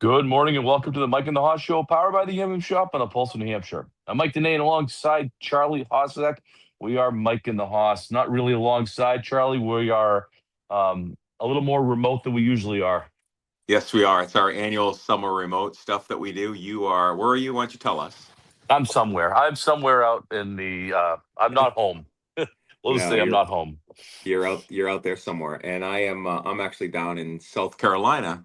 Good morning and welcome to the Mike and the Haas Show, powered by the MM Shop on the Pulse of New Hampshire. I'm Mike Denane alongside Charlie Hossack. We are Mike and the Haas. Not really alongside Charlie. We are a little more remote than we usually are. Yes, we are. It's our annual summer remote stuff that we do. You are, where are you? Why don't you tell us? I'm somewhere. I'm somewhere out in the. I'm not home. We'll just No, say I'm not home. you're out there somewhere, and I'm actually down in South Carolina,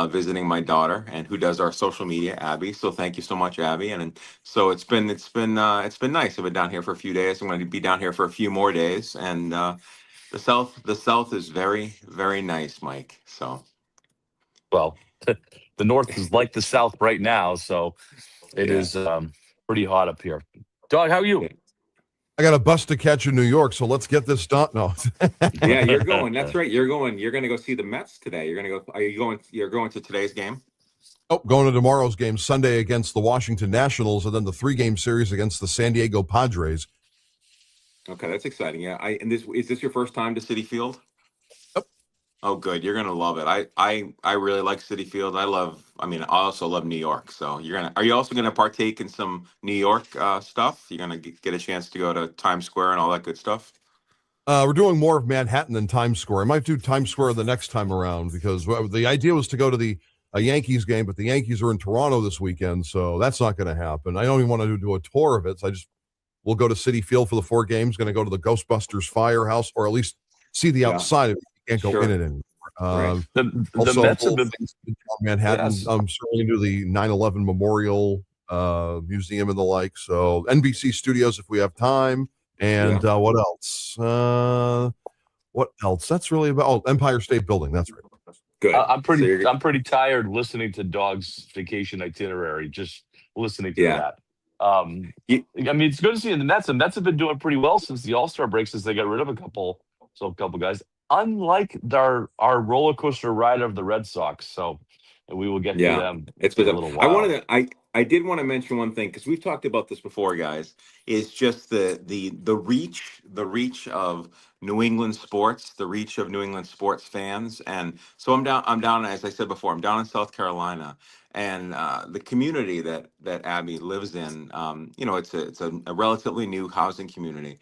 visiting my daughter, and who does our social media, Abby. So thank you so much, Abby. And so it's been nice. I've been down here for a few days. I'm going to be down here for a few more days, and the South is very very nice, Mike. So Well, the North is like the South right now, so it is yes. pretty hot up here. Dog, how are you? I got a bus to catch in New York, so let's get this done. No. Yeah, you're going. That's right. You're going. You're going to go see the Mets today. You're going to go. Are you going? You're going to today's game. Oh, going to tomorrow's game, Sunday against the Washington Nationals, and then the 3-game series against the San Diego Padres. Okay, that's exciting. Yeah. And this is this your first time to Citi Field? Yep. Oh, good. You're gonna love it. I really like Citi Field. I mean, I also love New York. So are you also gonna partake in some New York stuff? You're gonna get a chance to go to Times Square and all that good stuff. We're doing more of Manhattan than Times Square. I might do Times Square the next time around because the idea was to go to the Yankees game, but the Yankees are in Toronto this weekend, so that's not going to happen. I don't even want to do a tour of it. So we'll go to Citi Field for the 4 games. Going to go to the Ghostbusters Firehouse, or at least see the outside of it. You can't go in it anymore. Right. The Also, Mets have been. Manhattan. Yes. I'm certainly into the 9/11 Memorial Museum and the like. So NBC Studios, if we have time. And what else? What else? That's really about Empire State Building. That's right. Good. I'm pretty tired listening to Dog's vacation itinerary. Just listening to that. I mean, it's good to see in the Mets. The Mets have been doing pretty well since the All-Star break, since they got rid of a couple guys. Unlike our roller coaster ride of the Red Sox, so we will get to them. It's been in a little while. I did want to mention one thing because we've talked about this before, guys. Is just the reach of New England sports, the reach of New England sports fans, and so I'm down as I said before, I'm down in South Carolina, and the community that Abby lives in, it's a relatively new housing community.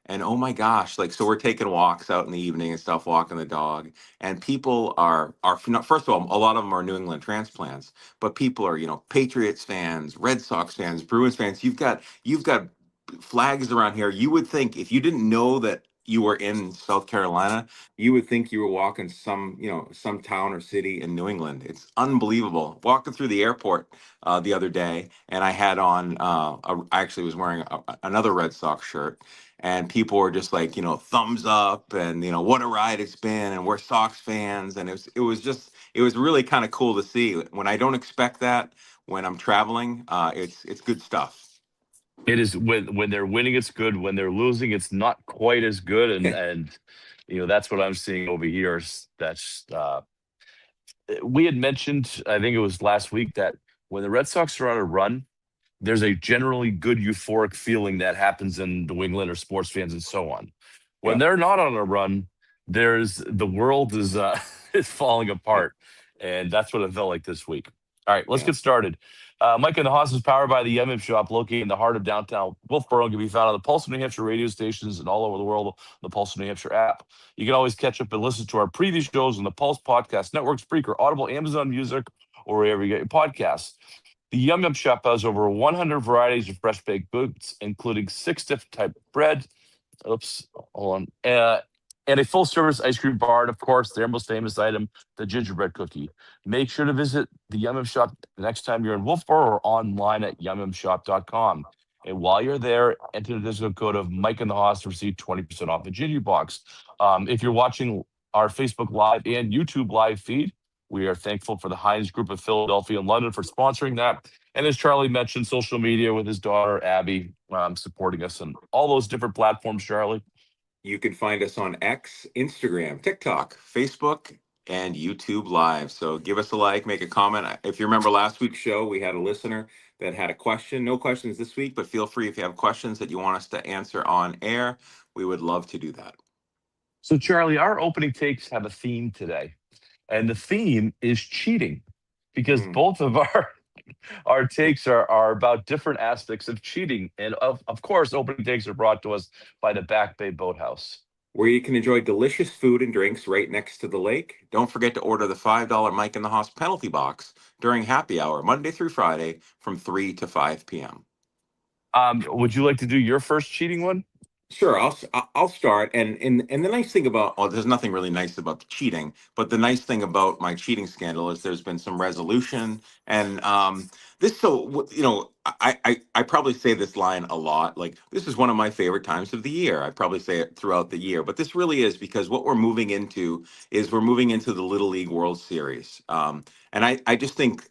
And oh my gosh, like so we're taking walks out in the evening and stuff, walking the dog, and people are first of all, a lot of them are New England transplants, but people are Patriots fans, Red Sox fans, Bruins fans. You've got flags around here. You would think if you didn't know that you were in South Carolina, you would think you were walking some town or city in New England. It's unbelievable. Walking through the airport the other day, and I had on I actually was wearing another Red Sox shirt, and people were just like, thumbs up, and what a ride it's been, and we're Sox fans, and it was really kind of cool to see when I don't expect that when I'm traveling. It's good stuff. It is when they're winning, it's good. When they're losing, it's not quite as good. And that's what I'm seeing over here. That's we had mentioned, I think it was last week, that when the Red Sox are on a run, there's a generally good euphoric feeling that happens in New England or sports fans and so on. When they're not on a run, the world is is falling apart, and that's what it felt like this week. All right, let's get started. Mike and the Haas is powered by the MM Shop, located in the heart of downtown Wolfboro, and can be found on the Pulse of New Hampshire radio stations and all over the world on the Pulse of New Hampshire app. You can always catch up and listen to our previous shows on the Pulse Podcast Network, Spreaker, Audible, Amazon Music, or wherever you get your podcasts. The Yum Yum Shop has over 100 varieties of fresh baked goods, including 6 different types of bread. Oops, hold on. And a full-service ice cream bar, and of course, their most famous item, the gingerbread cookie. Make sure to visit the Yum Yum Shop the next time you're in Wolfboro or online at yumyumshop.com. And while you're there, enter the discount code of Mike and the Haas to receive 20% off the Gingy Box. If you're watching our Facebook Live and YouTube Live feed, we are thankful for the Heinz Group of Philadelphia and London for sponsoring that. And as Charlie mentioned, social media with his daughter, Abby, supporting us on all those different platforms, Charlie. You can find us on X, Instagram, TikTok, Facebook, and YouTube Live. So give us a like, make a comment. If you remember last week's show, we had a listener that had a question. No questions this week, but feel free if you have questions that you want us to answer on air. We would love to do that. So, Charlie, our opening takes have a theme today, and the theme is cheating. because Mm. both of our takes are about different aspects of cheating. And of course, opening takes are brought to us by the Back Bay Boathouse. Where you can enjoy delicious food and drinks right next to the lake. Don't forget to order the $5 Mike in the Hoss penalty box during happy hour, Monday through Friday from 3 to 5 p.m. Would you like to do your first cheating one? Sure, I'll start. And the nice thing about, well, there's nothing really nice about the cheating, but the nice thing about my cheating scandal is there's been some resolution. And this, so I probably say this line a lot. Like, this is one of my favorite times of the year. I probably say it throughout the year, but this really is because what we're moving into is we're moving into the Little League World Series. And I just think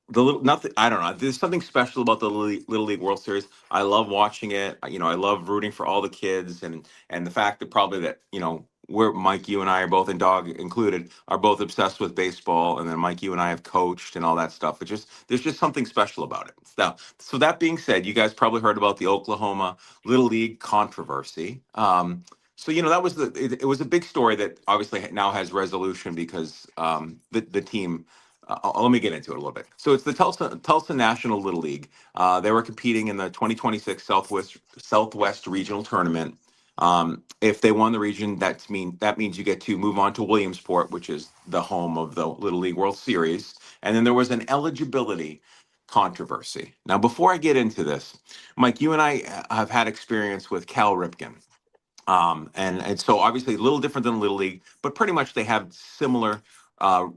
the little nothing. I don't know. There's something special about the Little League World Series. I love watching it. I love rooting for all the kids, and the fact that probably that we're Mike, you and I are both, and Dog included, are both obsessed with baseball, and then Mike, you and I have coached and all that stuff. There's just something special about it. Now, so that being said, you guys probably heard about the Oklahoma Little League controversy. So that was it was a big story that obviously now has resolution because the team. Let me get into it a little bit. So it's the Tulsa National Little League. They were competing in the 2026 Southwest Regional Tournament. If they won the region, that means you get to move on to Williamsport, which is the home of the Little League World Series. And then there was an eligibility controversy. Now, before I get into this, Mike, you and I have had experience with Cal Ripken. And so obviously a little different than Little League, but pretty much they have similar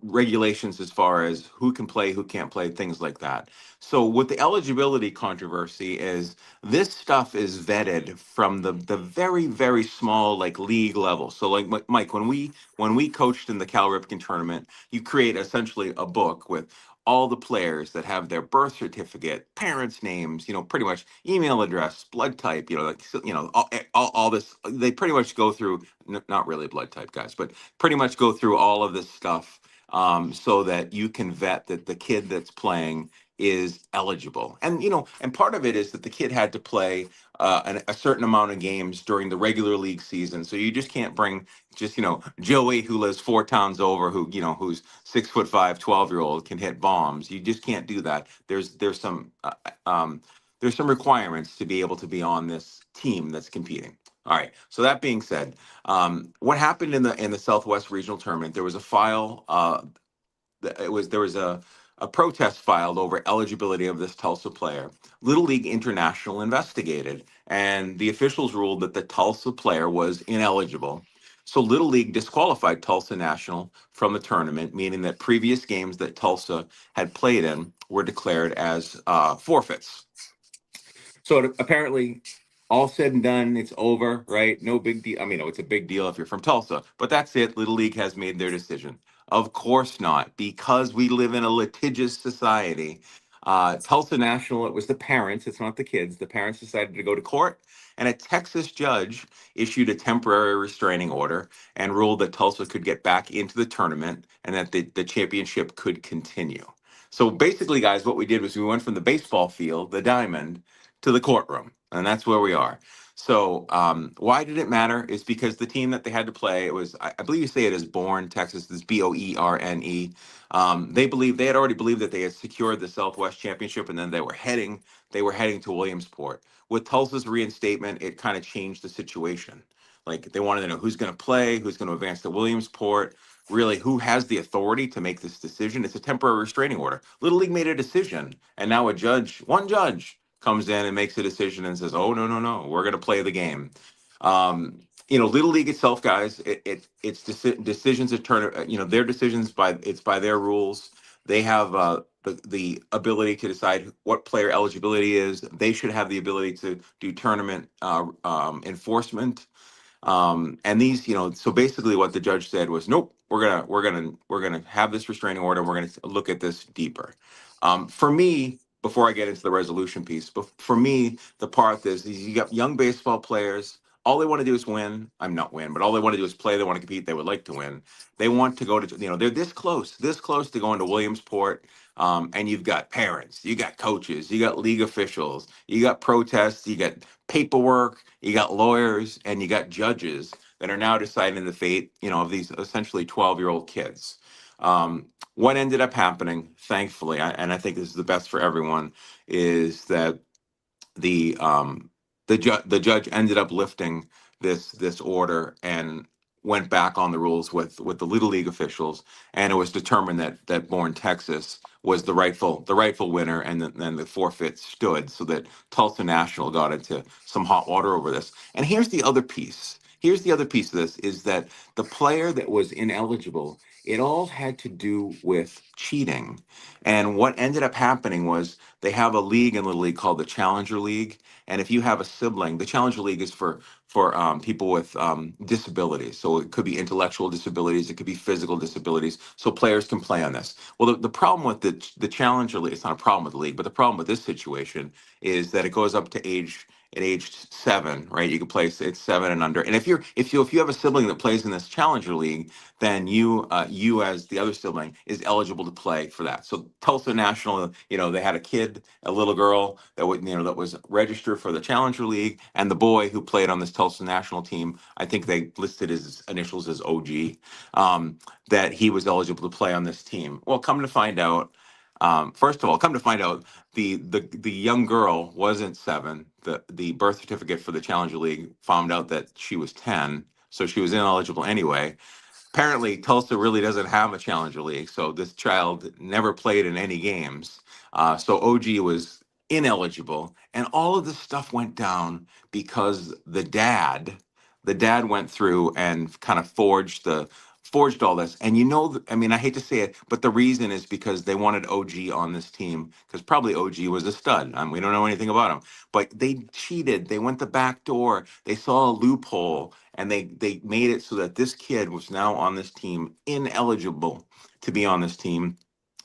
regulations as far as who can play, who can't play, things like that. So with the eligibility controversy is this stuff is vetted from the very, very small like league level. So like Mike, when we coached in the Cal Ripken tournament, you create essentially a book with all the players that have their birth certificate, parents' names, pretty much email address, blood type, all this. They pretty much go through, not really blood type guys, but pretty much go through all of this stuff so that you can vet that the kid that's playing is eligible. And part of it is that the kid had to play a certain amount of games during the regular league season. So you just can't bring just Joey, who lives 4 towns over, who's 6'5", 12-year-old, can hit bombs. You just can't do that. There's some requirements to be able to be on this team that's competing. All right. So that being said, what happened in the Southwest Regional Tournament? There was a file. There was a protest filed over eligibility of this Tulsa player. Little League International investigated, and the officials ruled that the Tulsa player was ineligible. So Little League disqualified Tulsa National from the tournament, meaning that previous games that Tulsa had played in were declared as forfeits. So apparently, all said and done, it's over, right? No big deal. I mean, it's a big deal if you're from Tulsa, but that's it. Little League has made their decision. Of course not, because we live in a litigious society. Tulsa National, it was the parents, it's not the kids. The parents decided to go to court, and a Texas judge issued a temporary restraining order and ruled that Tulsa could get back into the tournament and that the championship could continue. So basically, guys, what we did was we went from the baseball field, the diamond, to the courtroom, and that's where we are. So why did it matter? It's because the team that they had to play, it was, I believe you say it as Boerne, Texas, this Boerne. They had already believed that they had secured the Southwest Championship, and then they were heading to Williamsport. With Tulsa's reinstatement, it kind of changed the situation. Like, they wanted to know who's going to play, who's going to advance to Williamsport, really who has the authority to make this decision. It's a temporary restraining order. Little League made a decision, and now one judge comes in and makes a decision and says, "Oh, no, we're going to play the game." Little League itself, guys, it's decisions that turn, their decisions by their rules. They have the ability to decide what player eligibility is. They should have the ability to do tournament enforcement. And these, so basically what the judge said was, nope, we're gonna have this restraining order. We're gonna look at this deeper. For me, before I get into the resolution piece, but for me, the part is you got young baseball players. All they want to do is win. I'm not win, but all they want to do is play. They want to compete. They would like to win. They want to go to, they're this close to going to Williamsport. And you've got parents, you got coaches, you got league officials, you got protests, you got paperwork, you got lawyers, and you got judges that are now deciding the fate, of these essentially 12-year-old kids. What ended up happening, thankfully, and I think this is the best for everyone, is that the the judge ended up lifting this order and went back on the rules with the Little League officials, and it was determined that Bourne, Texas, was the rightful winner, and then the forfeit stood, so that Tulsa National got into some hot water over this. And here's the other piece. Here's the other piece of this is that the player that was ineligible, it all had to do with cheating. And what ended up happening was they have a league in Little League called the Challenger League. And if you have a sibling, the Challenger League is for people with disabilities. So it could be intellectual disabilities, it could be physical disabilities. So players can play on this. Well, the problem with the Challenger League, it's not a problem with the league, but the problem with this situation is that it goes up to age 7, right? You can play, it's 7 and under. And if you have a sibling that plays in this Challenger League, then you as the other sibling is eligible to play for that. So Tulsa National, they had a kid, a little girl that that was registered for the Challenger League, and the boy who played on this Tulsa National team, I think they listed his initials as OG, that he was eligible to play on this team. Well, come to find out, first of all, the young girl wasn't 7. The birth certificate for the Challenger League found out that she was 10, so she was ineligible anyway. Apparently, Tulsa really doesn't have a Challenger League, so this child never played in any games. So OG was ineligible, and all of this stuff went down because the dad went through and kind of forged all this. And I mean, I hate to say it, but the reason is because they wanted OG on this team, because probably OG was a stud. We don't know anything about him, but they cheated. They went the back door. They saw a loophole, and they made it so that this kid was now on this team, ineligible to be on this team,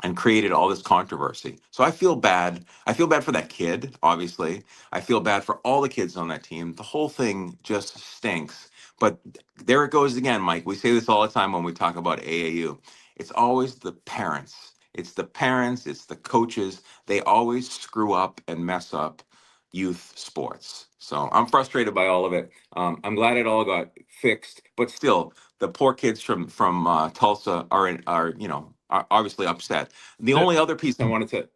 and created all this controversy. So I feel bad. I feel bad for that kid, obviously. I feel bad for all the kids on that team. The whole thing just stinks. But there it goes again, Mike. We say this all the time when we talk about AAU. It's always the parents. It's the parents, it's the coaches. They always screw up and mess up youth sports. So I'm frustrated by all of it. I'm glad it all got fixed, but still, the poor kids from Tulsa are obviously upset. The only other piece I wanted to,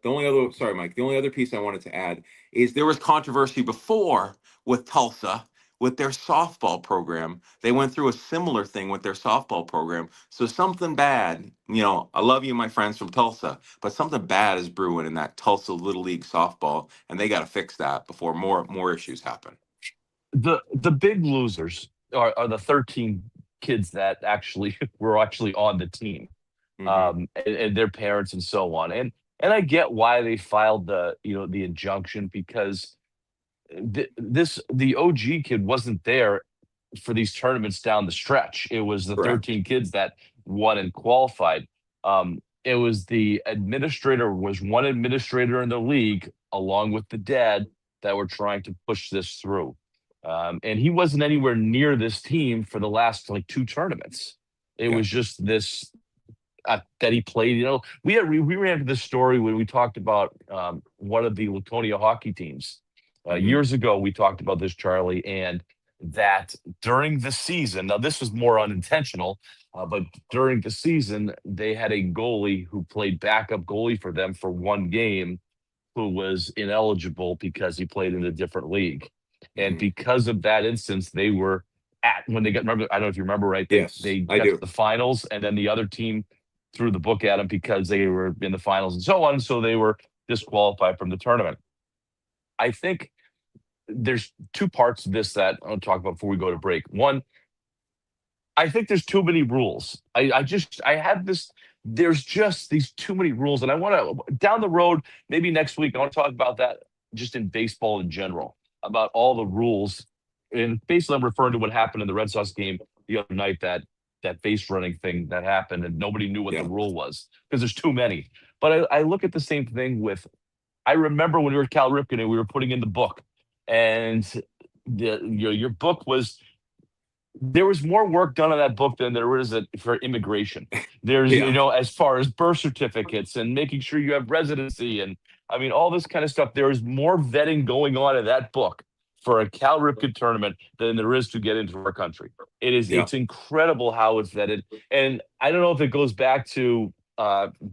sorry, Mike, the only other piece I wanted to add is there was controversy before with Tulsa with their softball program. They went through a similar thing with their softball program. So something bad, I love you, my friends from Tulsa, but something bad is brewing in that Tulsa Little League softball, and they got to fix that before more issues happen. The big losers are the 13 kids that actually were actually on the team, and their parents and so on. And I get why they filed the injunction, because the OG kid wasn't there for these tournaments down the stretch. It was the Correct. 13 kids that won and qualified. It was one administrator in the league, along with the dad, that were trying to push this through. And he wasn't anywhere near this team for the last 2 tournaments. It Yeah. was just this that he played. We ran into this story when we talked about one of the Laconia hockey teams. Years ago, we talked about this, Charlie, and that during the season, now this was more unintentional, but during the season, they had a goalie who played backup goalie for them for one game, who was ineligible because he played in a different league. And Mhm. because of that instance, they were when they got, remember, I don't know if you remember, right? Yes, They I got do. to the finals, and then the other team threw the book at them because they were in the finals and so on. So they were disqualified from the tournament. I think there's 2 parts of this that I'll talk about before we go to break. One, I think there's too many rules. I have this. There's just these too many rules, and I want to, down the road, maybe next week, I want to talk about that just in baseball in general, about all the rules. And basically, I'm referring to what happened in the Red Sox game the other night, that base running thing that happened, and nobody knew what Yeah. the rule was because there's too many. But I look at the same thing with. I remember when we were at Cal Ripken and we were putting in the book, and your book was. There was more work done on that book than there is for immigration. There's, Yeah. as far as birth certificates and making sure you have residency, and I mean, all this kind of stuff. There is more vetting going on in that book for a Cal Ripken tournament than there is to get into our country. It's incredible how it's vetted. And I don't know if it goes back to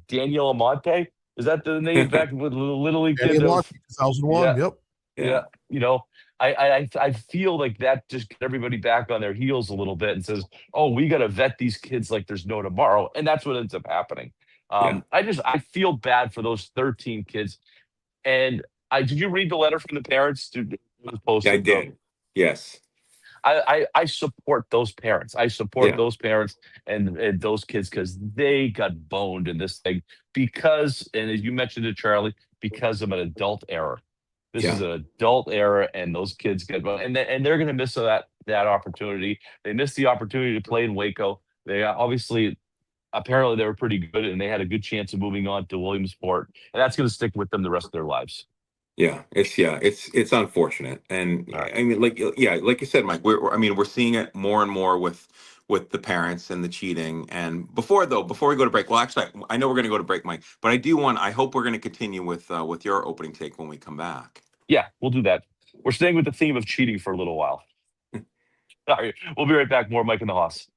Daniel Amante. Is that the name back with the Little League kid? 2001. Yeah. Yep. Yeah. You know, I feel like that just get everybody back on their heels a little bit and says, oh, we got to vet these kids like there's no tomorrow. And that's what ends up happening. I feel bad for those 13 kids. And did you read the letter from the parents? I did. Yes. I support those parents. I support those parents and those kids because they got boned in this thing because, and as you mentioned it, Charlie, because of an adult error. This is an adult error, and those kids get boned, and they're going to miss that opportunity. They missed the opportunity to play in Waco. They apparently they were pretty good, and they had a good chance of moving on to Williamsport, and that's going to stick with them the rest of their lives. It's unfortunate, and I mean, like you said, Mike. We're seeing it more and more with the parents and the cheating. And before we go to break, well, actually, I know we're going to go to break, Mike, but I hope we're going to continue with your opening take when we come back. Yeah, we'll do that. We're staying with the theme of cheating for a little while. All right, we'll be right back. More Mike and the Hoss.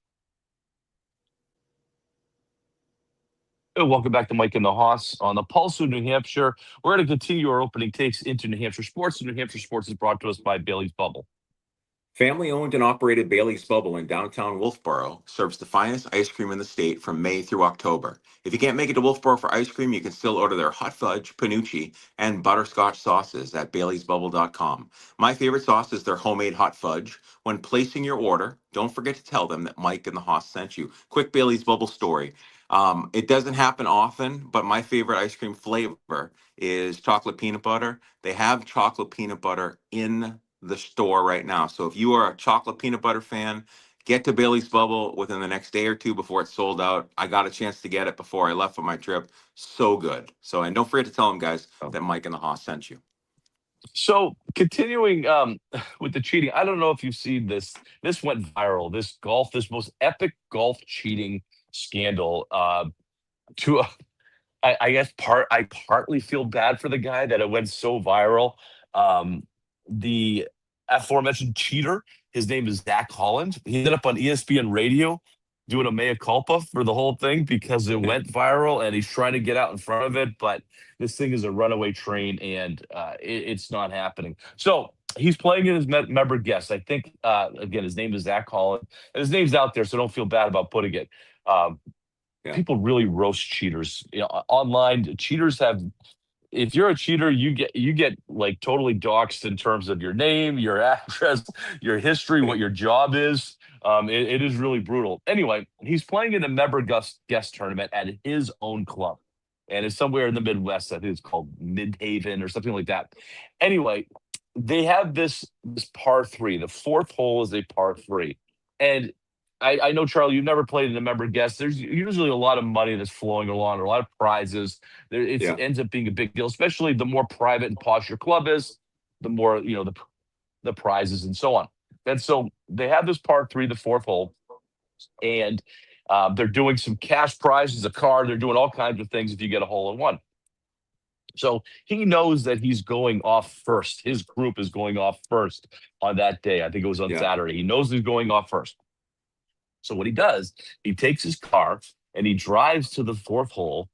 Welcome back to Mike and the Hoss on the Pulse of New Hampshire. We're going to continue our opening takes into New Hampshire sports. And New Hampshire sports is brought to us by Bailey's Bubble. Family owned and operated Bailey's Bubble in downtown Wolfboro serves the finest ice cream in the state from May through October. If you can't make it to Wolfboro for ice cream, you can still order their hot fudge, panucci, and butterscotch sauces at baileysbubble.com. My favorite sauce is their homemade hot fudge. When placing your order, don't forget to tell them that Mike and the Hoss sent you. Quick Bailey's Bubble story. It doesn't happen often, but my favorite ice cream flavor is chocolate peanut butter. They have chocolate peanut butter in the store right now. So if you are a chocolate peanut butter fan, get to Bailey's Bubble within the next day or two before it's sold out. I got a chance to get it before I left for my trip. So good. And don't forget to tell them, guys, that Mike and the Hoss sent you. So continuing with the cheating, I don't know if you've seen this. This went viral. This most epic golf cheating scandal. I guess I partly feel bad for the guy that it went so viral. The aforementioned cheater, his name is Zach Holland. He ended up on ESPN Radio doing a mea culpa for the whole thing because it went viral, and he's trying to get out in front of it. But this thing is a runaway train, and it's not happening. So he's playing in his member guest. I think, again, his name is Zach Holland. And his name's out there, so don't feel bad about putting it. People really roast cheaters. Online, cheaters have... If you're a cheater, you get like totally doxxed in terms of your name, your address, your history, what your job is. It is really brutal. Anyway, he's playing in a member guest tournament at his own club, and it's somewhere in the Midwest. I think it's called Midhaven or something like that. Anyway, they have this par 3. The fourth hole is a par 3, and I know, Charlie, you've never played in a member guest. There's usually a lot of money that's flowing along, or a lot of prizes. It ends up being a big deal, especially the more private and posh your club is, the more, the prizes and so on. And so they have this par 3, the fourth hole, and they're doing some cash prizes, a car. They're doing all kinds of things if you get a hole in one. So he knows that he's going off first. His group is going off first on that day. I think it was on Saturday. He knows he's going off first. So what he does, he takes his car and he drives to the fourth hole.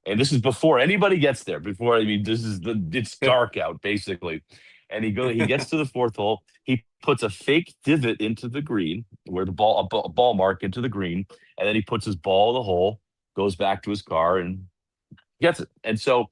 And this is before anybody gets there. It's dark out, basically. And he gets to the fourth hole. He puts a fake divot into the green, where a ball mark into the green. And then he puts his ball in the hole, goes back to his car, and gets it. And so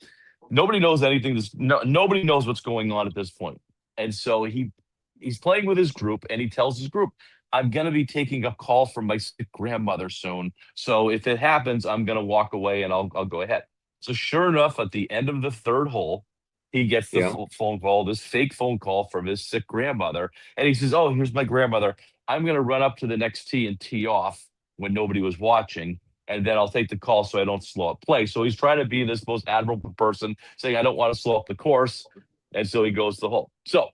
nobody knows anything. Nobody knows what's going on at this point. And so he's playing with his group, and he tells his group, I'm going to be taking a call from my sick grandmother soon. So if it happens, I'm going to walk away and I'll go ahead. So sure enough, at the end of the third hole, he gets the phone call, this fake phone call from his sick grandmother. And he says, oh, here's my grandmother. I'm going to run up to the next tee and tee off when nobody was watching. And then I'll take the call so I don't slow up play. So he's trying to be this most admirable person, saying, I don't want to slow up the course. And so he goes to the hole. So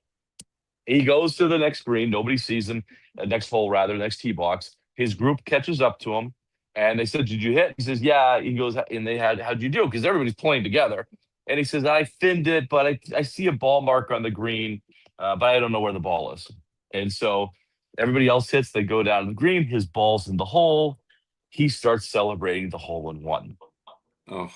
he goes to the next green. Nobody sees him. Next hole, next tee box. His group catches up to him, and they said, did you hit? He says, yeah. He goes, and how'd you do? Because everybody's playing together. And he says, I thinned it, but I see a ball mark on the green. but I don't know where the ball is. And so everybody else hits, they go down to the green, his ball's in the hole. He starts celebrating the hole in one. Oh,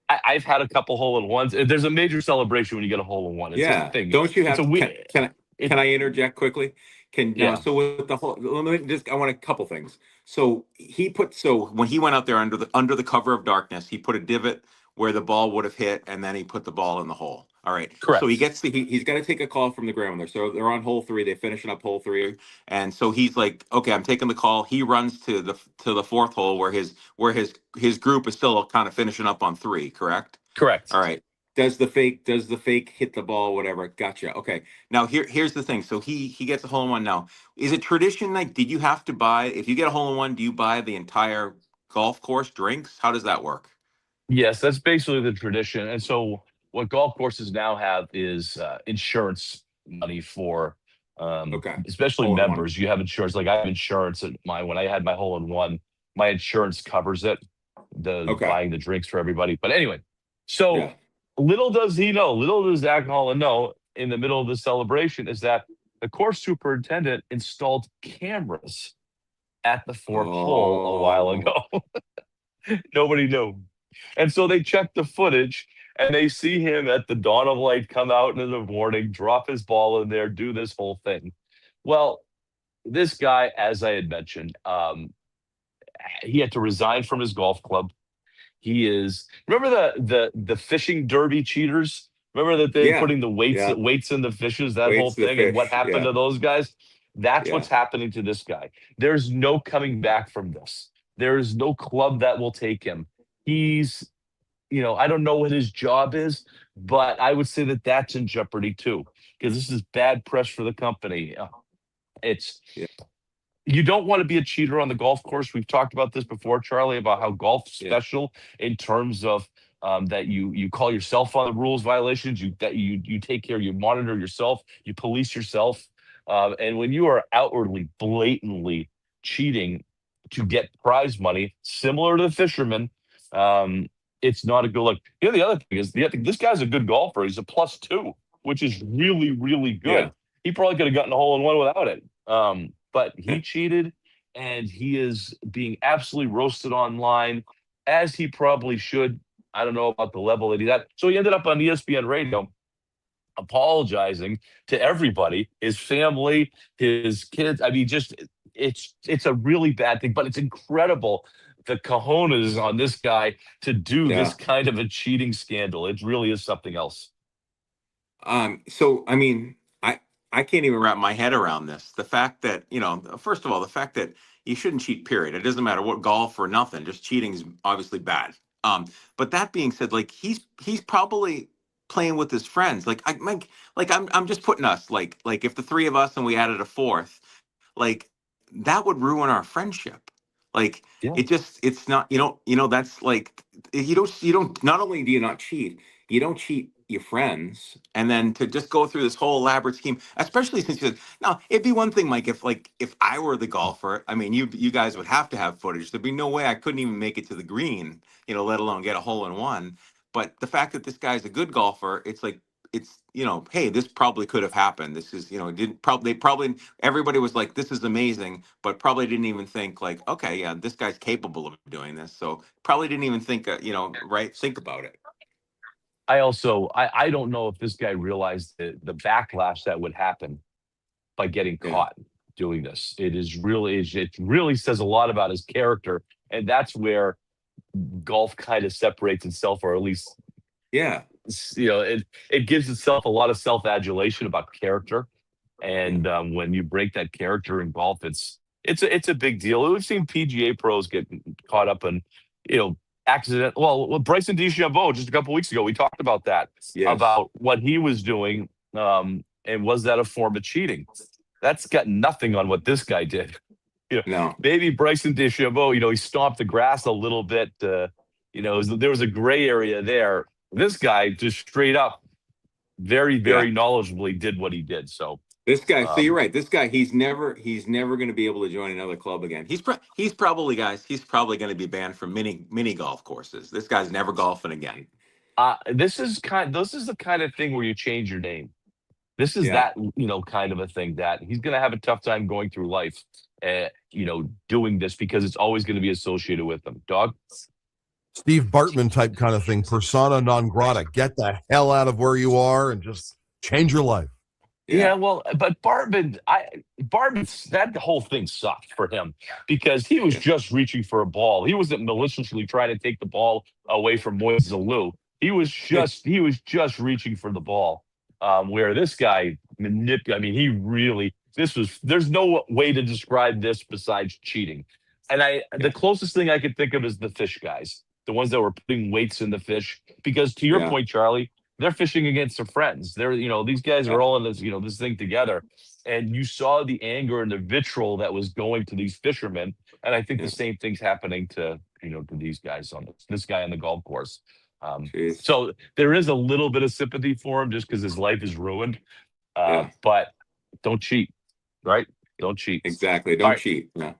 I've had a couple hole in ones. There's a major celebration when you get a hole in one. It's just a yeah. thing. Don't you It's have? a we. Can I interject quickly? Yeah, So with the whole, let me just, I want a couple things. So when he went out there under the cover of darkness, he put a divot where the ball would have hit, and then he put the ball in the hole. All right. So correct. he's got to take a call from the ground there. So they're on hole 3. They finishing up hole 3, and so he's like, okay, I'm taking the call. He runs to the fourth hole where his group is still kind of finishing up on 3. Correct. Correct. All right. Does the fake hit the ball, whatever? Gotcha. Okay. Now here's the thing. So he gets a hole in one now. Is it tradition, like, did you have to buy, if you get a hole in one, do you buy the entire golf course drinks? How does that work? Yes, that's basically the tradition. And so what golf courses now have is insurance money for Okay. especially Hole in one. members. You have insurance. Like I have insurance at when I had my hole in one, my insurance covers it, the Okay. buying the drinks for everybody. But anyway, so Yeah. little does he know, little does Zach Holland know in the middle of the celebration is that the course superintendent installed cameras at the fourth hole a while Oh, ago. Nobody knew. And so they check the footage and they see him at the dawn of light come out in the morning, drop his ball in there, do this whole thing. Well, this guy, as I had mentioned, he had to resign from his golf club. He is remember the fishing derby cheaters? Remember that they yeah. putting the Yeah. weights in the fishes, that whole Waits the thing, and what fish. happened Yeah. to those guys? That's Yeah. what's happening to this guy. There's no coming back from this. There's no club that will take him. He's, I don't know what his job is, but I would say that that's in jeopardy too, because this is bad press for the company. It's Yeah. you don't want to be a cheater on the golf course. We've talked about this before, Charlie, about how golf's Yeah. special in terms of that you call yourself on the rules violations. You take care, you monitor yourself, you police yourself, and when you are outwardly, blatantly cheating to get prize money, similar to the fishermen, it's not a good look. The other thing is this guy's a good golfer. He's a +2, which is really, really Yeah. good. He probably could have gotten a hole in one without it. But he cheated and he is being absolutely roasted online, as he probably should. I don't know about the level that he's at. So he ended up on ESPN radio apologizing to everybody, his family, his kids. I mean, just it's a really bad thing, but it's incredible the cojones on this guy to do this Yeah. kind of a cheating scandal. It really is something else. So I mean, I can't even wrap my head around this. The fact that, first of all, the fact that you shouldn't cheat, period. It doesn't matter what, golf or nothing. Just cheating is obviously bad. But that being said, like, he's probably playing with his friends. I'm just putting us, like if the 3 of us and we added a fourth, like, that would ruin our friendship. Like, Yeah. it's not, that's like, not only do you not cheat, you don't cheat your friends, and then to just go through this whole elaborate scheme, especially since you said, now it'd be one thing, Mike, if I were the golfer. I mean, you guys would have to have footage. There'd be no way I couldn't even make it to the green, let alone get a hole in one. But the fact that this guy's a good golfer, it's like, hey, this probably could have happened. This is, didn't probably, everybody was like, this is amazing, but probably didn't even think, like, okay, yeah, this guy's capable of doing this. So probably didn't even think, think about it. I don't know if this guy realized the backlash that would happen by getting Yeah. caught doing this. It really says a lot about his character, and that's where golf kind of separates itself, or at least Yeah. it gives itself a lot of self-adulation about character. And when you break that character in golf, it's a big deal. We've seen PGA pros get caught up in accident. Well, Bryson DeChambeau just a couple weeks ago, we talked about that, Yes. about what he was doing, and was that a form of cheating? That's got nothing on what this guy did. No. Maybe Bryson DeChambeau, he stomped the grass a little bit. There was a gray area there. This guy just straight up, very, very knowledgeably did what he did. So This guy, so you're right. This guy, he's never going to be able to join another club again. He's probably going to be banned from mini golf courses. This guy's never golfing again. this is the kind of thing where you change your name. This is Yeah. that, kind of a thing that he's going to have a tough time going through life, doing this because it's always going to be associated with him. Dog? Steve Bartman type kind of thing, persona non grata. Get the hell out of where you are and just change your life. Yeah, well, but Bartman, that whole thing sucked for him because he was just reaching for a ball. He wasn't maliciously trying to take the ball away from Moises Alou. He was just reaching for the ball. Where this guy there's no way to describe this besides cheating. And the closest thing I could think of is the fish guys, the ones that were putting weights in the fish. Because to your point, Charlie, they're fishing against their friends. These guys are all in this, this thing together. And you saw the anger and the vitriol that was going to these fishermen. And I think the same thing's happening to these guys on this guy on the golf course. So there is a little bit of sympathy for him just because his life is ruined. But don't cheat, right? Don't cheat. Exactly. Don't cheat. Yeah.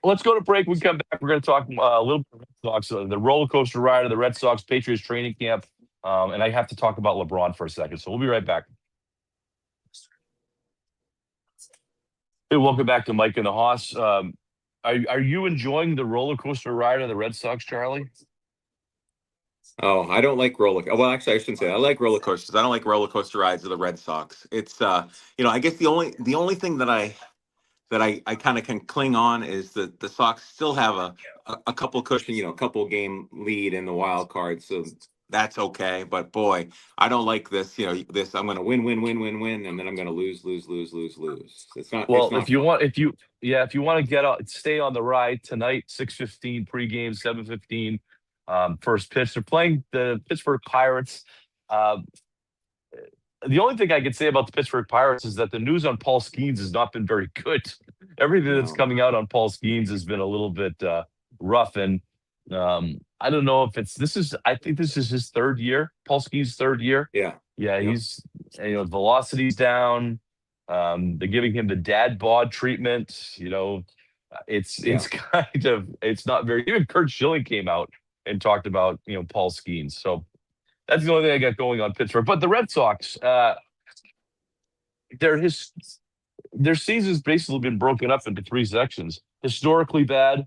Let's go to break. We come back. We're going to talk a little bit about Red Sox, the roller coaster ride of the Red Sox Patriots training camp. And I have to talk about LeBron for a second. So we'll be right back. Hey, welcome back to Mike and the Hoss. Are you enjoying the roller coaster ride of the Red Sox, Charlie? Oh, I don't like well, actually, I shouldn't say that. I like roller coasters. I don't like roller coaster rides of the Red Sox. It's I guess the only thing that I kind of can cling on is that the Sox still have a couple cushion, a couple game lead in the wild card, so that's okay. But boy, I don't like this. This I'm going to win, and then I'm going to lose. It's not. Well, it's not if you want to stay on the ride tonight, 6:15 pregame, 7:15 first pitch. They're playing the Pittsburgh Pirates. The only thing I can say about the Pittsburgh Pirates is that the news on Paul Skeens has not been very good. Everything that's coming out on Paul Skeens has been a little bit rough. And I don't know if I think this is his third year, Paul Skeens' third year. Yeah. He's, velocity's down. They're giving him the dad bod treatment. It's it's not very, even Kurt Schilling came out and talked about, Paul Skeens. So that's the only thing I got going on Pittsburgh. But the Red Sox, their season's basically been broken up into three sections: historically bad,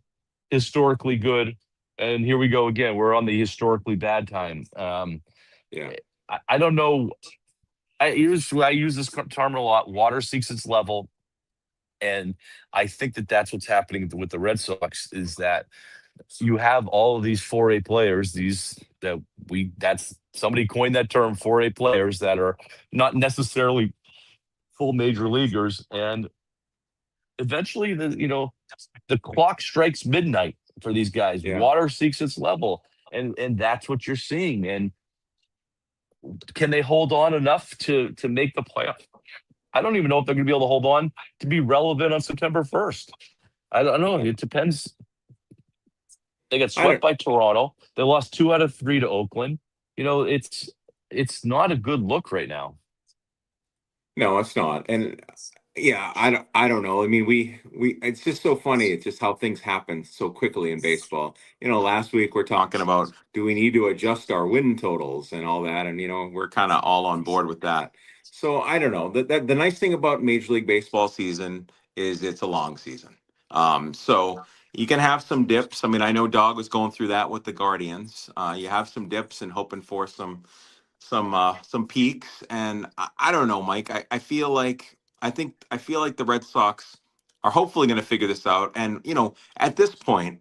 historically good, and here we go again. We're on the historically bad time. I don't know. I use this term a lot. Water seeks its level, and I think that's what's happening with the Red Sox is that you have all of these 4A players, that's somebody coined that term, 4A players that are not necessarily full major leaguers. And eventually the clock strikes midnight for these guys. Water seeks its level. And that's what you're seeing. And can they hold on enough to make the playoff? I don't even know if they're going to be able to hold on to be relevant on September 1st. I don't know. It depends. They got swept by Toronto. They lost 2 out of 3 to Oakland. It's not a good look right now. No, it's not. And I don't know. I mean, we it's just so funny. It's just how things happen so quickly in baseball. Last week we're talking about, do we need to adjust our win totals and all that? And we're kind of all on board with that. So I don't know. The nice thing about Major League Baseball season is it's a long season. So you can have some dips. I mean, I know Dog was going through that with the Guardians. You have some dips and hoping for some peaks. And I don't know, Mike. I feel like the Red Sox are hopefully going to figure this out. And at this point,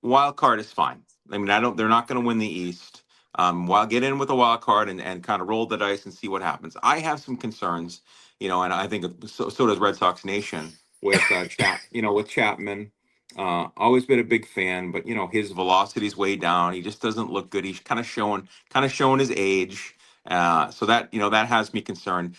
wild card is fine. I mean, they're not going to win the East. While get in with a wild card and kind of roll the dice and see what happens. I have some concerns, and I think so does Red Sox Nation with with Chapman. Always been a big fan, but his velocity's way down. He just doesn't look good. He's kind of showing his age. So that that has me concerned.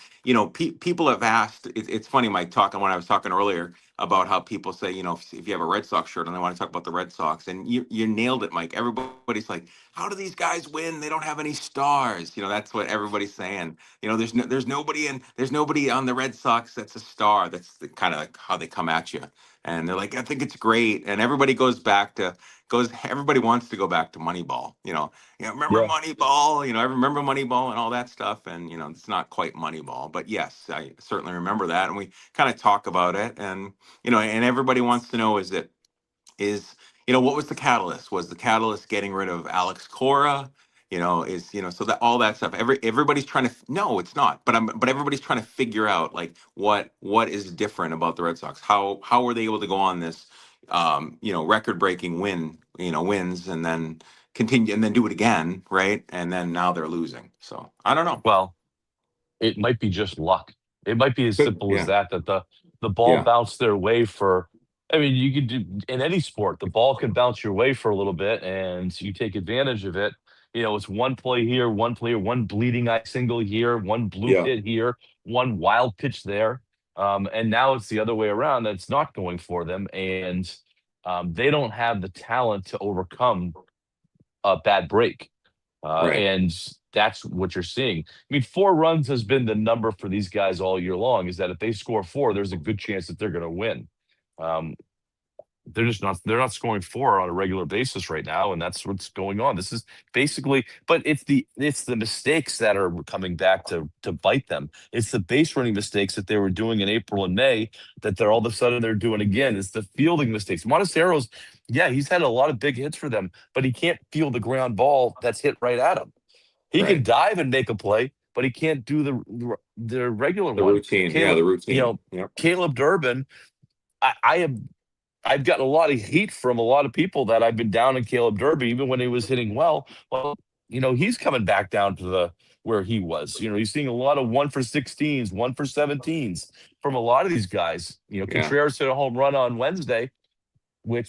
People have asked. It's funny, Mike, when I was talking earlier. about how people say, if you have a Red Sox shirt and they want to talk about the Red Sox, and you nailed it, Mike. Everybody's like, how do these guys win? They don't have any stars. That's what everybody's saying. There's nobody on the Red Sox that's a star. That's the kind of like how they come at you. And they're like, I think it's great. And everybody everybody wants to go back to Moneyball. Remember Yeah. Moneyball, I remember Moneyball and all that stuff. And, it's not quite Moneyball, but yes, I certainly remember that. And we kind of talk about it. And, and everybody wants to know, what was the catalyst? Was the catalyst getting rid of Alex Cora? So that all that stuff. Everybody's trying to. No, it's not. But everybody's trying to figure out like what is different about the Red Sox. How were they able to go on this, record breaking wins and then continue and then do it again, right? And then now they're losing. So I don't know. Well, it might be just luck. It might be as simple as that the ball Yeah. bounced their way for. I mean, you could do in any sport, the ball can bounce your way for a little bit, and you take advantage of it. It's one play here, one player, one bleeding eye single here, one blue Yeah. hit here, one wild pitch there, and now it's the other way around. That's not going for them, and they don't have the talent to overcome a bad break. Right. And that's what you're seeing. I mean, 4 runs has been the number for these guys all year long, is that if they score 4, there's a good chance that they're going to win. They're not scoring 4 on a regular basis right now, and that's what's going on. This is basically, but it's the mistakes that are coming back to bite them. It's the base running mistakes that they were doing in April and May that they're all of a sudden they're doing again. It's the fielding mistakes. Montestero's, yeah, he's had a lot of big hits for them, but he can't field the ground ball that's hit right at him. He can Right. dive and make a play, but he can't do the regular The one. routine. Caleb, The routine. Yep. Caleb Durbin, I've gotten a lot of heat from a lot of people that I've been down in Caleb Durbin, even when he was hitting well. Well, he's coming back down to where he was. He's seeing a lot of 1 for 16s, 1 for 17s from a lot of these guys. Yeah. Contreras hit a home run on Wednesday,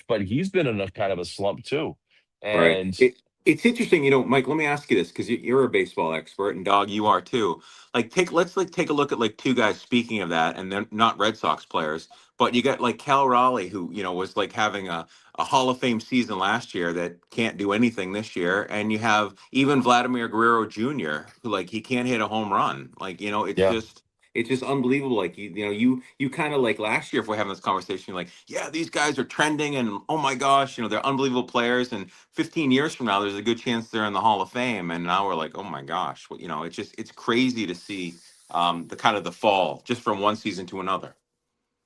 but he's been in a kind of a slump too. And Right. It's interesting, Mike. Let me ask you this because you're a baseball expert, and Dog, you are too. Let's take a look at like 2 guys. Speaking of that, and they're not Red Sox players, but you got like Cal Raleigh, who was like having a Hall of Fame season last year that can't do anything this year, and you have even Vladimir Guerrero Jr., who like he can't hit a home run. Like it's yeah, just. It's just unbelievable. Like you kind of like last year, if we're having this conversation, you're like, yeah, these guys are trending, and oh my gosh, they're unbelievable players. And 15 years from now, there's a good chance they're in the Hall of Fame. And now we're like, oh my gosh, it's crazy to see the kind of the fall just from one season to another.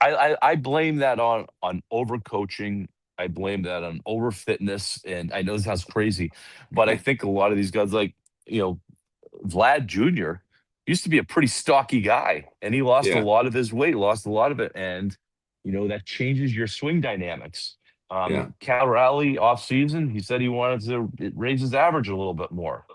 I blame that on overcoaching. I blame that on over fitness. And I know this sounds crazy, but I think a lot of these guys, like Vlad Jr. used to be a pretty stocky guy, and he lost a Yeah. lot of his weight, lost a lot of it, and that changes your swing dynamics. Yeah. Cal Raleigh off season, he said he wanted to raise his average a little bit more.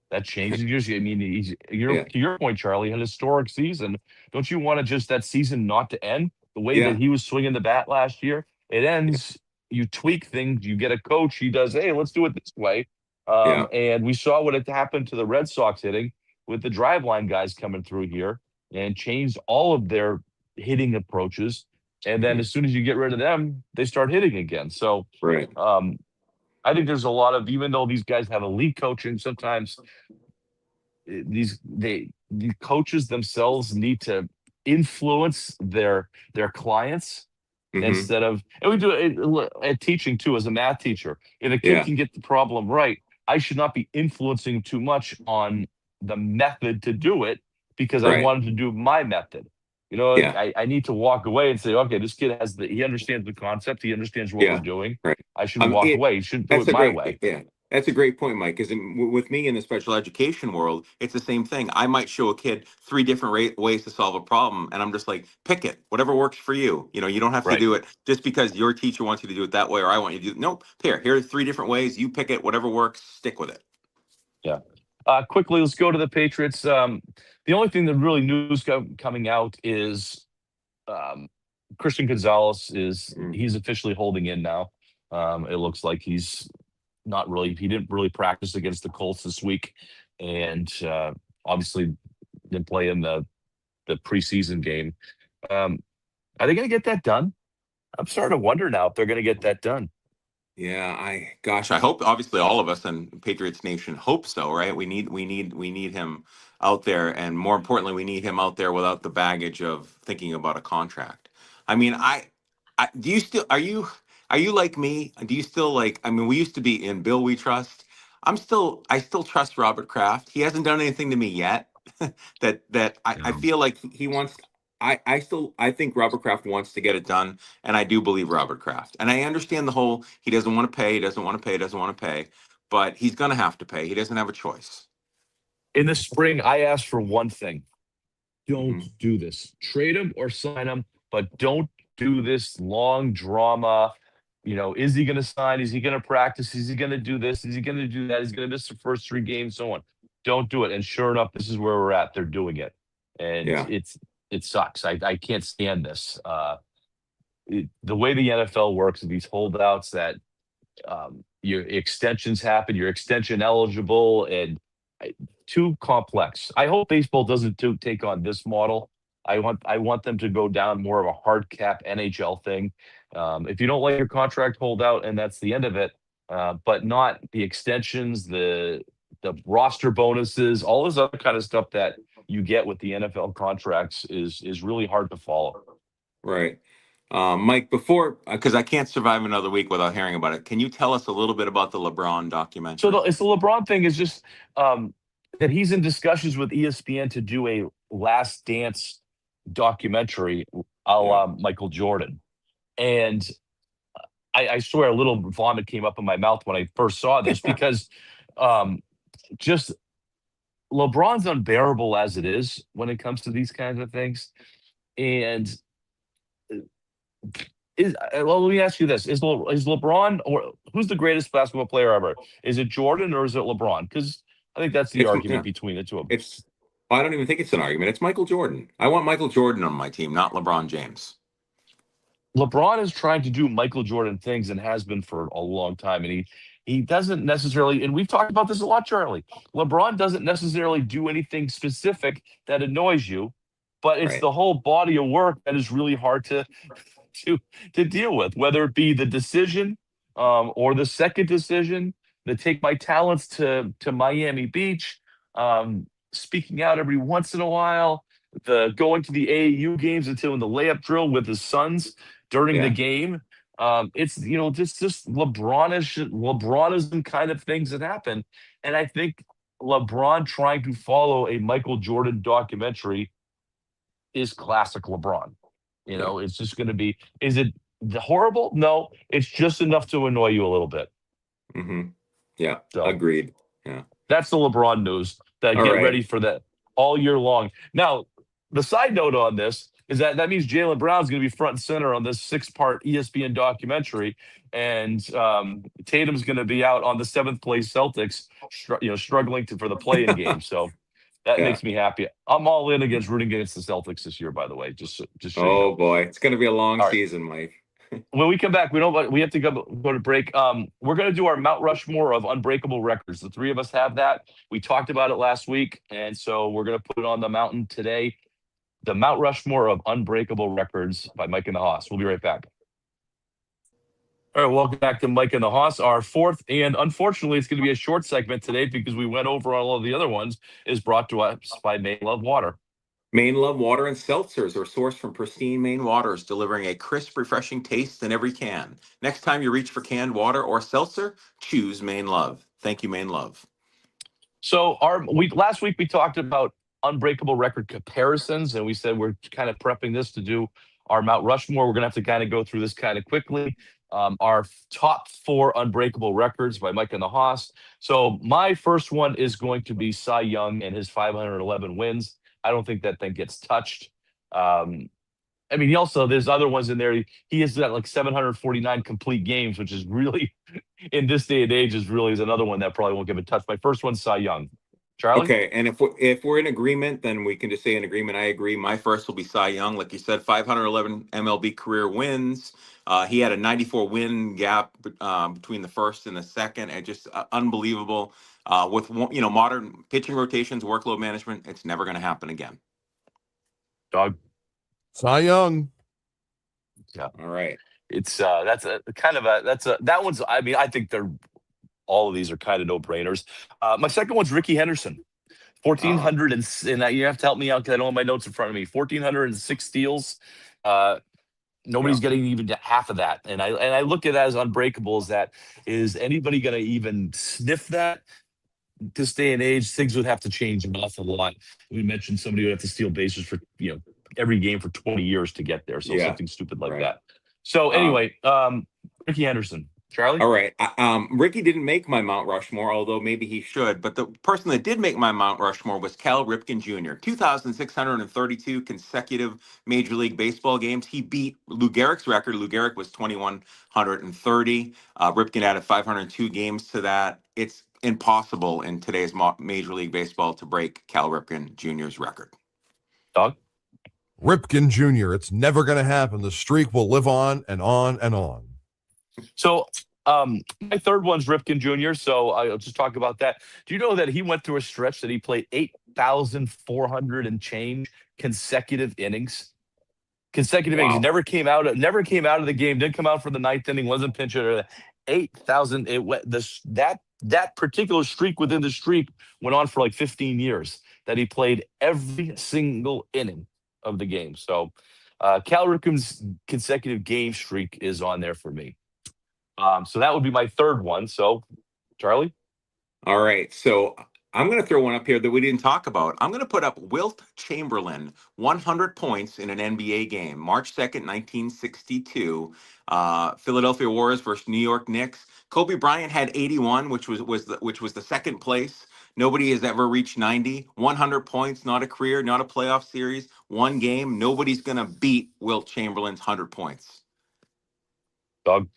That changes your. I mean, Yeah. to your point, Charlie, an historic season. Don't you want to just that season not to end the way Yeah. that he was swinging the bat last year? It ends. You tweak things. You get a coach. He does. Hey, let's do it this way. Yeah. And we saw what had happened to the Red Sox hitting with the driveline guys coming through here and changed all of their hitting approaches. And then as soon as you get rid of them, they start hitting again. So Right. I think there's a lot of, even though these guys have elite coaching, sometimes the coaches themselves need to influence their clients Mhm. instead of, and we do it at teaching too, as a math teacher. If a kid Yeah. can get the problem right, I should not be influencing too much on the method to do it because I Right. wanted to do my method. Yeah. I need to walk away and say, okay, this kid he understands the concept. He understands what we're Yeah. doing. Right. I should walk away. He shouldn't do That's it a my great way. yeah. That's a great point, Mike. Because with me in the special education world, it's the same thing. I might show a kid 3 different ways to solve a problem, and I'm just like, pick it, whatever works for you. You don't have to Right. do it just because your teacher wants you to do it that way, or I want you to do it. Nope. Here are 3 different ways. You pick it, whatever works, stick with it. Yeah. Quickly, let's go to the Patriots. The only thing that really news coming out is Christian Gonzalez he's officially holding in now. It looks like he didn't really practice against the Colts this week, and obviously didn't play in the preseason game. Are they going to get that done? I'm starting to wonder now if they're going to get that done. Yeah, I hope, obviously all of us and Patriots Nation hope so, right? We need him out there, and more importantly, we need him out there without the baggage of thinking about a contract. I mean, I do you still are you like me? Do you still like, I mean, we used to be in Bill We Trust. I still trust Robert Kraft. He hasn't done anything to me yet I Yeah. feel like he wants. I think Robert Kraft wants to get it done, and I do believe Robert Kraft. And I understand the whole he doesn't want to pay, he doesn't want to pay, doesn't want to pay, but he's gonna have to pay. He doesn't have a choice. In the spring, I asked for one thing. Don't Mhm. do this. Trade him or sign him, but don't do this long drama. Is he going to sign? Is he going to practice? Is he going to do this? Is he going to do that? He's going to miss the first 3 games, so on. Don't do it. And sure enough, this is where we're at. They're doing it, and Yeah, it sucks. I can't stand this. The way the NFL works, these holdouts that your extensions happen, you're extension eligible, and too complex. I hope baseball doesn't take on this model. I want them to go down more of a hard cap NHL thing. If you don't like your contract, hold out, and that's the end of it. But not the extensions, the roster bonuses, all this other kind of stuff that you get with the NFL contracts is really hard to follow. right. Mike, before because I can't survive another week without hearing about it. Can you tell us a little bit about the LeBron So documentary? it's the LeBron thing is just that he's in discussions with ESPN to do a Last Dance documentary a Yeah. la Michael Jordan. And I swear a little vomit came up in my mouth when I first saw this because um, just LeBron's unbearable as it is when it comes to these kinds of things. And well, let me ask you this: is LeBron, or who's the greatest basketball player ever? Is it Jordan or is it LeBron? Because I think that's the It's yeah, argument between the two of them. it's. I don't even think it's an argument. It's Michael Jordan. I want Michael Jordan on my team, not LeBron James. LeBron is trying to do Michael Jordan things and has been for a long time, and he doesn't necessarily. And we've talked about this a lot, Charlie. LeBron doesn't necessarily do anything specific that annoys you, but it's Right. the whole body of work that is really hard to to deal with, whether it be the decision or the second decision, to take my talents to Miami Beach, speaking out every once in a while, the going to the AAU games until in the layup drill with his sons during the Yeah. game. It's just LeBronism kind of things that happen, and I think LeBron trying to follow a Michael Jordan documentary is classic LeBron. Yeah. It's just going to be. Is it horrible? No, it's just enough to annoy you a little bit. hmm Yeah. So Agreed. Yeah. that's the LeBron news. That All get right. ready for that all year long. Now, the side note on this is that means Jaylen Brown's going to be front and center on this 6-part ESPN documentary, and Tatum's going to be out on the 7th place Celtics, struggling for the play-in game. So that Yeah. makes me happy. I'm all in against rooting against the Celtics this year. By the way, just so you Oh know. boy, it's going to be a long All right. season, Mike. When we come back, we have to go to break. We're going to do our Mount Rushmore of unbreakable records. The three of us have that. We talked about it last week, and so we're going to put it on the mountain today. The Mount Rushmore of unbreakable records by Mike and the Hoss. We'll be right back. All right, welcome back to Mike and the Hoss. Our fourth, and unfortunately, it's going to be a short segment today because we went over all of the other ones, is brought to us by Maine Love Water. Maine Love Water and Seltzers are sourced from pristine Maine waters, delivering a crisp, refreshing taste in every can. Next time you reach for canned water or seltzer, choose Maine Love. Thank you, Maine Love. So last week we talked about unbreakable record comparisons, and we said we're kind of prepping this to do our Mount Rushmore. We're going to have to kind of go through this kind of quickly. Our top 4 unbreakable records by Mike and the Hoss. So my first one is going to be Cy Young and his 511 wins. I don't think that thing gets touched. I mean, there's other ones in there. He has got like 749 complete games, which is really, in this day and age, is another one that probably won't give it touch. My first one's Cy Young. Charlie? Okay, and if we're in agreement, then we can just say in agreement. I agree. My first will be Cy Young, like you said, 511 MLB career wins. He had a 94 win gap between the first and the second, and just unbelievable. With modern pitching rotations, workload management, it's never going to happen again. Dog. Cy Young. All right. It's that's a kind of a that one's. I mean, I think they're all of these are kind of no brainers. My second one's Ricky Henderson. 1,400 and you have to help me out because I don't have my notes in front of me. 1,406 steals. Nobody's getting even to half of that, and I look at it as unbreakable. Is that is anybody going to even sniff that? This day and age, things would have to change an awful lot. We mentioned somebody would have to steal bases for every game for 20 years to get there. So something stupid like that. So anyway, Ricky Henderson. Charlie? All right. Ricky didn't make my Mount Rushmore, although maybe he should. But the person that did make my Mount Rushmore was Cal Ripken Jr. 2,632 consecutive Major League Baseball games. He beat Lou Gehrig's record. Lou Gehrig was 2,130. Ripken added 502 games to that. It's impossible in today's Major League Baseball to break Cal Ripken Jr.'s record. Dog? Ripken Jr. It's never going to happen. The streak will live on and on and on. So my third one's Ripken Jr., so I'll just talk about that. Do you know that he went through a stretch that he played 8,400 and change consecutive innings? Consecutive innings. He never came out of the game, didn't come out for the ninth inning, wasn't pinch hitter. 8,000. That particular streak within the streak went on for like 15 years that he played every single inning of the game. So Cal Ripken's consecutive game streak is on there for me. So that would be my third one. So, Charlie? All right. So I'm going to throw one up here that we didn't talk about. I'm going to put up Wilt Chamberlain, 100 points in an NBA game, March 2nd, 1962, Philadelphia Warriors versus New York Knicks. Kobe Bryant had 81, which was the second place. Nobody has ever reached 90. 100 points, not a career, not a playoff series, one game. Nobody's going to beat Wilt Chamberlain's 100 points. Dog?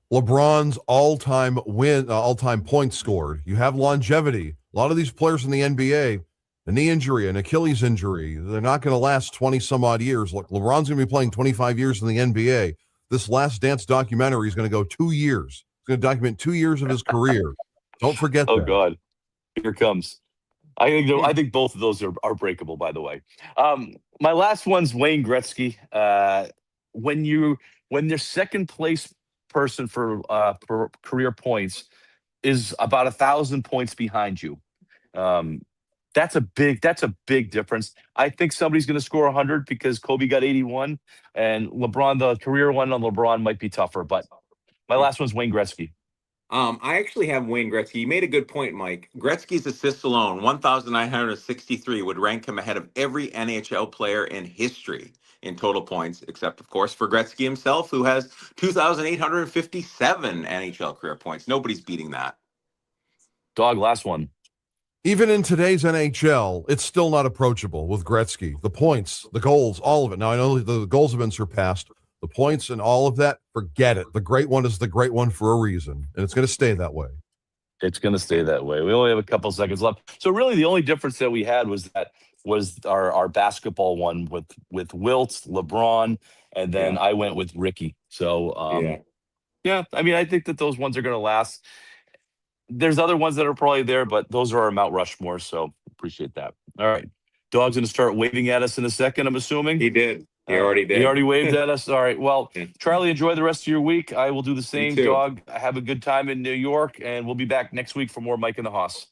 LeBron's all-time points scored. You have longevity. A lot of these players in the NBA, a knee injury, an Achilles injury, they're not going to last 20 some odd years. Look, LeBron's going to be playing 25 years in the NBA. This Last Dance documentary is going to go 2 years. It's going to document 2 years of his career. Don't forget that. Oh God, here it comes. I think both of those are breakable. By the way, my last one's Wayne Gretzky. When their second place person for career points is about 1,000 points behind you. That's a big difference. I think somebody's going to score 100 because Kobe got 81, and LeBron, the career one on LeBron might be tougher. But my last one's Wayne Gretzky. I actually have Wayne Gretzky. You made a good point, Mike. Gretzky's assists alone, 1,963, would rank him ahead of every NHL player in history in total points, except, of course, for Gretzky himself, who has 2,857 NHL career points. Nobody's beating that. Dog, last one. Even in today's NHL, it's still not approachable with Gretzky. The points, the goals, all of it. Now, I know the goals have been surpassed. The points and all of that, forget it. The great one is the great one for a reason, and it's going to stay that way. It's going to stay that way. We only have a couple seconds left. So really the only difference that we had was our basketball one with Wilt, LeBron, and then I went with Ricky. So, yeah, I mean, I think that those ones are going to last. There's other ones that are probably there, but those are our Mount Rushmore, so appreciate that. All right. Dog's going to start waving at us in a second, I'm assuming. He did. He already did. He already waved at us. All right. Well, Charlie, enjoy the rest of your week. I will do the same. Dog, have a good time in New York, and we'll be back next week for more Mike and the Hoss.